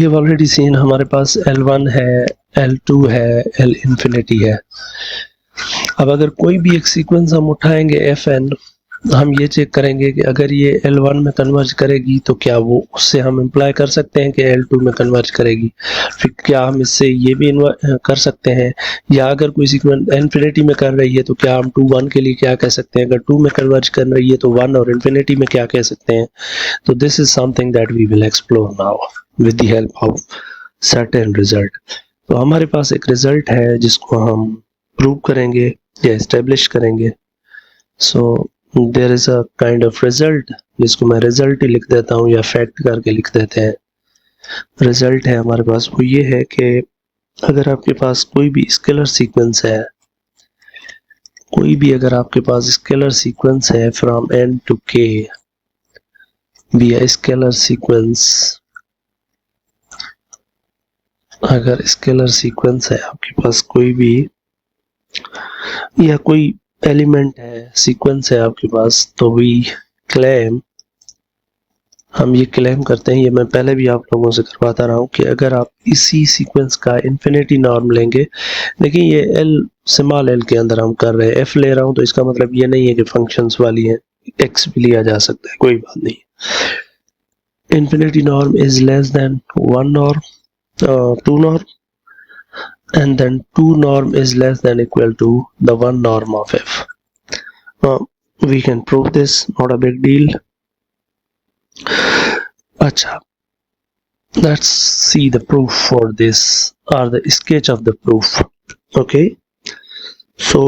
We have already seen हमारे पास L1 है, L2 है, L इंफिनिटी है। अब अगर कोई भी एक सीक्वेंस हम उठाएंगे Fn, हम ये चेक करेंगे कि अगर ये L1 में कन्वर्ज करेगी तो क्या वो उससे हम इम्प्लाई कर सकते हैं कि L2 में कन्वर्ज करेगी। फिर क्या हम इससे ये भी कर सकते हैं, या अगर कोई सीक्वेंस इन्फिनिटी में कर रही है तो क्या हम 2 1 के लिए क्या कह सकते हैं, अगर 2 में कन्वर्ज कर रही है तो 1 और इन्फिनिटी में क्या कह सकते हैं। तो this is something that we will explore now with the help of certain result. तो हमारे पास एक रिजल्ट है जिसको हम प्रूव करेंगे या एस्टेब्लिश करेंगे। So there is a kind of result जिसको मैं रिजल्ट ही लिख देता हूँ या फैक्ट करके लिख देते हैं। रिजल्ट है हमारे पास वो ये है कि अगर आपके पास कोई भी स्केलर सीक्वेंस है, कोई भी अगर आपके पास स्केलर सीक्वेंस है from n to k be a scalar sequence, अगर स्केलर सीक्वेंस है आपके पास कोई भी, या कोई एलिमेंट है, सीक्वेंस है आपके पास, तो वी क्लेम, हम ये क्लेम करते हैं, ये मैं पहले भी आप लोगों से करवाता रहा हूँ कि अगर आप इसी सीक्वेंस का इन्फिनिटी नॉर्म लेंगे, देखिए ये L स्मॉल l के अंदर हम कर रहे हैं, F ले रहा हूँ तो इसका मतलब ये नहीं है कि फंक्शंस वाली है, X भी लिया जा सकता है, कोई बात नहीं। Infinity norm is less than 1 norm, 2 norm, and then 2 norm is less than equal to the 1 norm of F. We can prove this, not a big deal. Acha, let's see the proof for this, or the sketch of the proof. Okay, so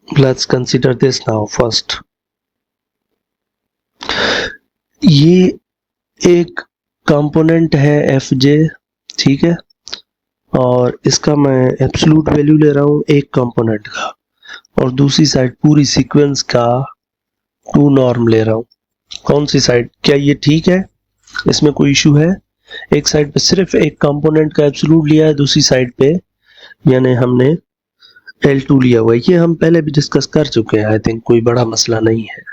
let's consider this now first. ये एक component है Fj, ठीक है, और इसका मैं absolute value ले रहा हूँ एक कंपोनेंट का, और दूसरी साइड पूरी सीक्वेंस का 2 नॉर्म ले रहा हूँ। कौन सी साइड, क्या ये ठीक है, इसमें कोई इशू है? एक साइड पे सिर्फ एक कंपोनेंट का एब्सोल्यूट लिया है, दूसरी साइड पे यानी हमने L2 लिया हुआ है। ये हम पहले भी डिस्कस कर चुके हैं, आई थिंक कोई बड़ा मसला नहीं है।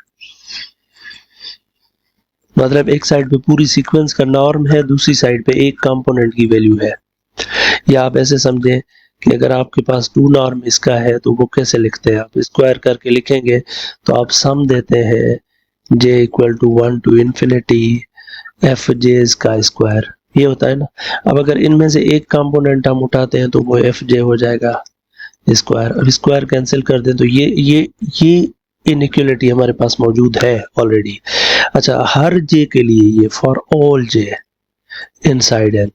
मतलब एक साइड पे पूरी सीक्वेंस का नॉर्म है, दूसरी साइड पे एक कंपोनेंट की वैल्यू है। या आप ऐसे समझें कि अगर आपके पास 2 नॉर्म इसका है तो वो कैसे लिखते हैं, आप स्क्वायर करके लिखेंगे तो आप सम देते हैं j equal to 1 to infinity F J का स्क्वायर, ये होता है ना। अब अगर इनमें से एक कंपोनेंट हम उठाते हैं तो वो एफ जे हो जाएगा स्क्वायर। अब स्क्वायर कैंसिल कर दें तो ये इनइक्वालिटी हमारे पास मौजूद है ऑलरेडी। अच्छा, हर j के लिए ये for all j inside n,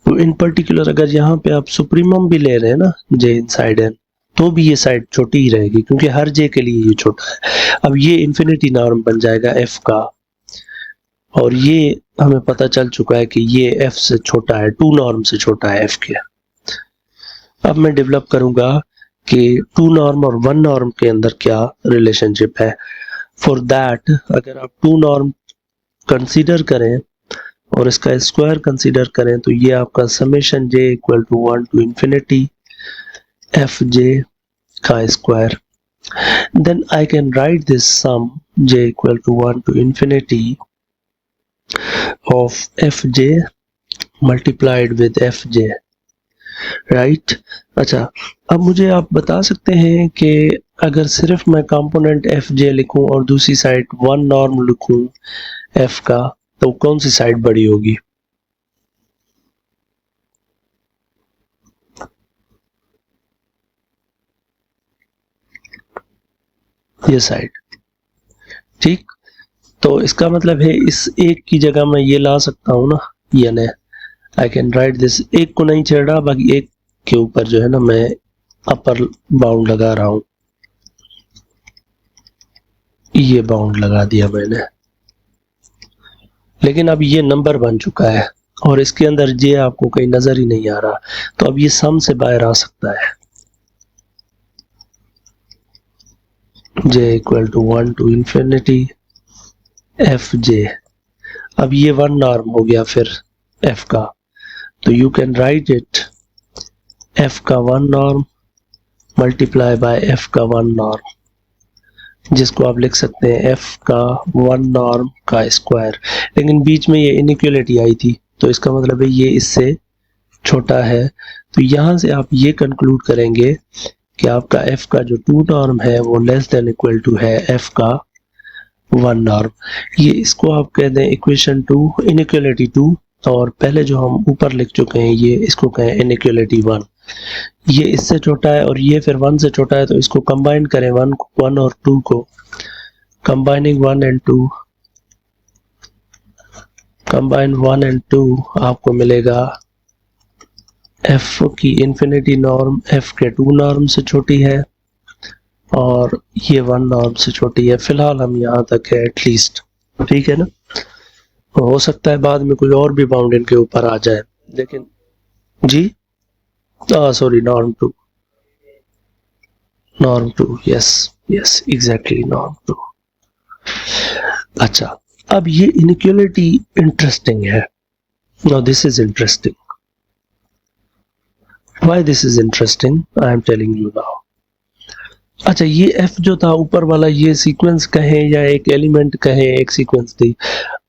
तो इन पर्टिकुलर अगर यहाँ पे आप सुप्रीमम भी ले रहे हैं ना j इनसाइड n, तो भी ये साइड छोटी ही रहेगी क्योंकि हर j के लिए ये छोटा है। अब ये इन्फिनिटी नॉर्म बन जाएगा f का, और ये हमें पता चल चुका है कि ये f से छोटा है, 2 नॉर्म से छोटा है f के। अब मैं डेवलप करूंगा कि 2 नॉर्म और 1 नॉर्म के अंदर क्या रिलेशनशिप है। फॉर दैट अगर आप 2 नॉर्म कंसीडर करें और इसका स्क्वायर कंसीडर करें तो ये आपका summation j equal to 1 to infinity F J का square. Then I can write this sum j equal to 1 to infinity of F J multiplied with F J, right. अच्छा, अब मुझे आप बता सकते हैं कि अगर सिर्फ मैं कंपोनेंट एफ जे लिखूं और दूसरी साइड 1 नॉर्म लिखूं एफ का, तो कौन सी साइड बड़ी होगी? ये साइड, ठीक। तो इसका मतलब है इस एक की जगह मैं ये ला सकता हूं ना, यानी आई कैन राइट दिस, एक को नहीं छेड़ रहा, बाकी एक के ऊपर जो है ना मैं अपर बाउंड लगा रहा हूं, ये बाउंड लगा दिया मैंने। लेकिन अब ये नंबर बन चुका है और इसके अंदर जे आपको कहीं नजर ही नहीं आ रहा, तो अब ये सम से बाहर आ सकता है, J equal to 1 to infinity F J. अब ये 1 नॉर्म हो गया फिर एफ का, तो you can write it F का 1 नॉर्म मल्टीप्लाई बाय एफ का 1 नॉर्म जिसको आप लिख सकते हैं f का 1 नॉर्म का स्क्वायर। लेकिन बीच में ये इनइक्वालिटी आई थी, तो इसका मतलब है ये इससे छोटा है। तो यहाँ से आप ये कंक्लूड करेंगे कि आपका f का जो 2 नॉर्म है वो लेस देन इक्वल टू है f का 1 नॉर्म। ये इसको आप कह दें इक्वेशन 2, इनइक्वालिटी 2, और पहले जो हम ऊपर लिख चुके हैं ये इसको कहें इनइक्वालिटी 1। ये इससे छोटा है और ये फिर 1 से छोटा है, तो इसको कंबाइन करें 1 और 2 को। कंबाइनिंग 1 and 2, कंबाइन 1 and 2 आपको मिलेगा f की इन्फिनिटी नॉर्म f के 2 नॉर्म से छोटी है और ये 1 नॉर्म से छोटी है। फिलहाल हम यहाँ तक है एटलीस्ट, ठीक है ना। हो सकता है बाद में कोई और भी बाउंड इनके ऊपर आ जाए, लेकिन जी sorry norm 2, yes exactly norm 2। अच्छा, अब ये इनइक्वालिटी इंटरेस्टिंग है। Now this is interesting. Why this is interesting I am telling you now. अच्छा, ये f जो था ऊपर वाला, ये सीक्वेंस कहें या एक एलिमेंट कहें, एक सीक्वेंस थी।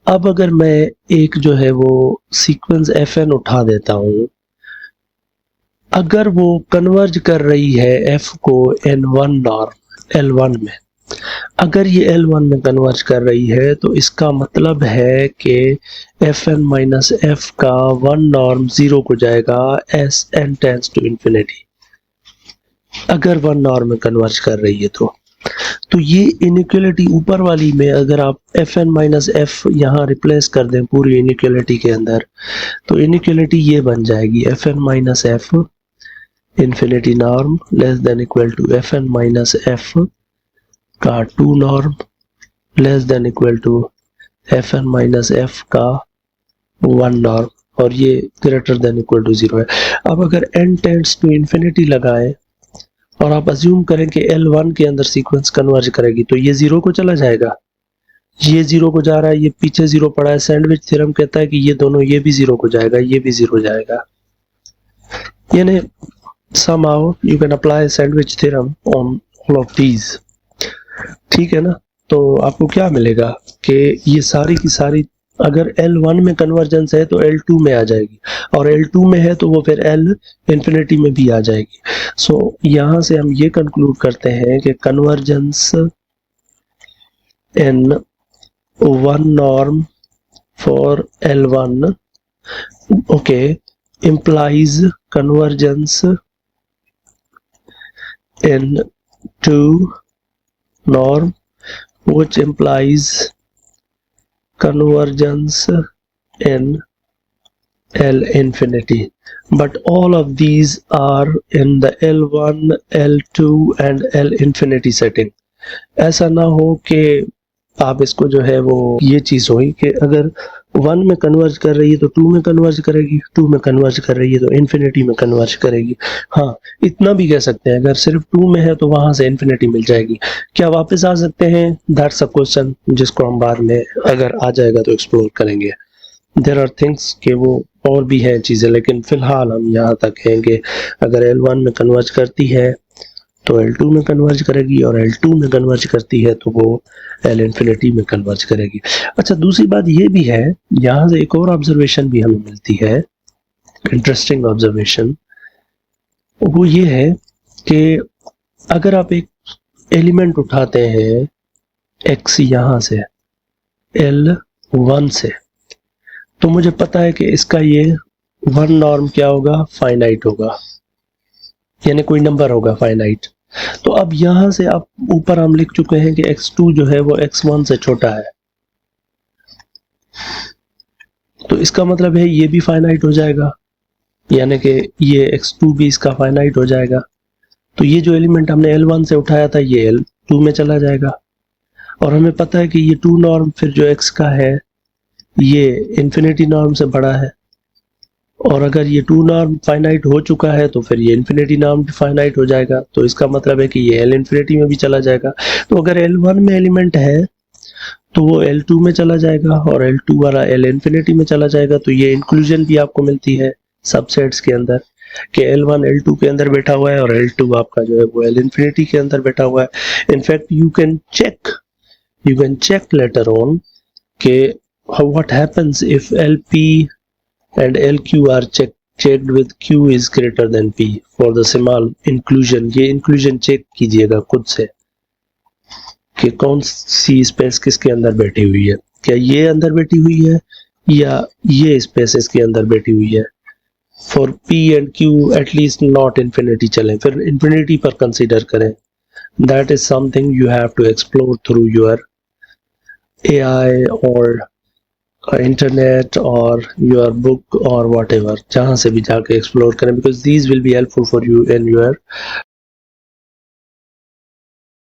अब अगर मैं एक जो है वो सीक्वेंस fn उठा देता हूं, अगर वो कन्वर्ज कर रही है f को n1 नॉर्म L1 में, अगर ये L1 में कन्वर्ज कर रही है तो इसका मतलब है कि fn माइनस f का 1 नॉर्म 0 को जाएगा as n tends to infinity, अगर 1 नॉर्म में कन्वर्ज कर रही है तो ये इनइक्वालिटी ऊपर वाली में अगर आप fn माइनस f यहाँ रिप्लेस कर दें पूरी इनइक्वालिटी के अंदर, तो इनइक्वालिटी ये बन जाएगी fn minus f infinity norm less than equal to fn minus f का 2 norm less than equal to fn minus f का 1 नॉर्म, और ये ग्रेटर देन इक्वल टू 0 है। अब अगर n टेंड्स टू इंफिनिटी लगाए और आप अज्यूम करें कि L1 के अंदर सीक्वेंस कन्वर्ज करेगी, तो ये 0 को चला जाएगा, ये 0 को जा रहा है, ये पीछे 0 पड़ा है। सैंडविच थ्योरम कहता है कि ये दोनों, ये भी 0 को जाएगा, ये भी 0 जाएगा। यानी somehow you can apply sandwich theorem on all of these, ठीक है ना। तो आपको क्या मिलेगा कि ये सारी की सारी अगर L1 में कन्वर्जेंस है तो L2 में आ जाएगी, और L2 में है तो वो फिर L इंफिनिटी में भी आ जाएगी। सो यहाँ से हम ये कंक्लूड करते हैं कि convergence in 1 norm for L1 okay implies convergence in 2 norm, which implies convergence in L infinity, but all of these are in the L1, L2 and L infinity setting। ऐसा ना हो कि आप इसको जो है वो ये चीज हुई कि अगर 1 में कन्वर्ज कर रही है तो 2 में कन्वर्ज करेगी, 2 में कन्वर्ज कर रही है तो इन्फिनिटी में कन्वर्ज करेगी। हाँ, इतना भी कह सकते हैं अगर सिर्फ 2 में है तो वहां से इन्फिनिटी मिल जाएगी। क्या वापस आ सकते हैं? दैट्स अ क्वेश्चन जिसको हम बाद में अगर आ जाएगा तो एक्सप्लोर करेंगे। देयर आर थिंग्स कि वो और भी हैं चीजें, लेकिन फिलहाल हम यहाँ तक हैं कि अगर L1 में कन्वर्ज करती है तो L2 में कन्वर्ज करेगी, और L2 में कन्वर्ज करती है तो वो L इंफिनिटी में कन्वर्ज करेगी। अच्छा, दूसरी बात ये भी है, यहाँ से एक और ऑब्जर्वेशन भी हमें मिलती है, इंटरेस्टिंग ऑब्जर्वेशन। वो ये है कि अगर आप एक एलिमेंट उठाते हैं x यहाँ से L1 से, तो मुझे पता है कि इसका ये 1 नॉर्म क्या होगा? फाइनाइट होगा, यानी कोई नंबर होगा फाइनाइट। तो अब यहां से आप ऊपर हम लिख चुके हैं कि x2 जो है वो x1 से छोटा है, तो इसका मतलब है ये भी फाइनाइट हो जाएगा, यानी कि ये x2 भी इसका फाइनाइट हो जाएगा। तो ये जो एलिमेंट हमने L1 से उठाया था ये L2 में चला जाएगा, और हमें पता है कि ये 2 नॉर्म फिर जो x का है ये इन्फिनिटी नॉर्म से बड़ा है, और अगर ये 2 नॉर्म फाइनाइट हो चुका है तो फिर ये इन्फिनिटी नॉर्म भी फाइनाइट हो जाएगा। तो इसका मतलब है कि ये L इन्फिनिटी में भी चला जाएगा। तो अगर L1 में एलिमेंट है तो वो L2 में चला जाएगा, और L2 वाला L इन्फिनिटी में चला जाएगा। तो ये इंक्लूजन भी आपको मिलती है सबसेट्स के अंदर। कि L1 L2 के अंदर बैठा हुआ है और L2 आपका जो है वो L infinity के अंदर बैठा हुआ है। In fact you can check later on कि what happens if LP and LQ are checked with Q is greater than P for the small inclusion। ये inclusion चेक कीजिएगा खुद से कि कौन सी स्पेस किसके अंदर बैठी हुई है, क्या ये अंदर बैठी हुई है या ये स्पेस इसके अंदर बैठी हुई है। For P and Q at least not infinity चलें, फिर इन्फिनिटी पर कंसीडर करें। That is something you have to explore through your AI और इंटरनेट और योर बुक और वॉट एवर, जहाँ से भी जाके एक्सप्लोर करें, because these will be helpful for you in your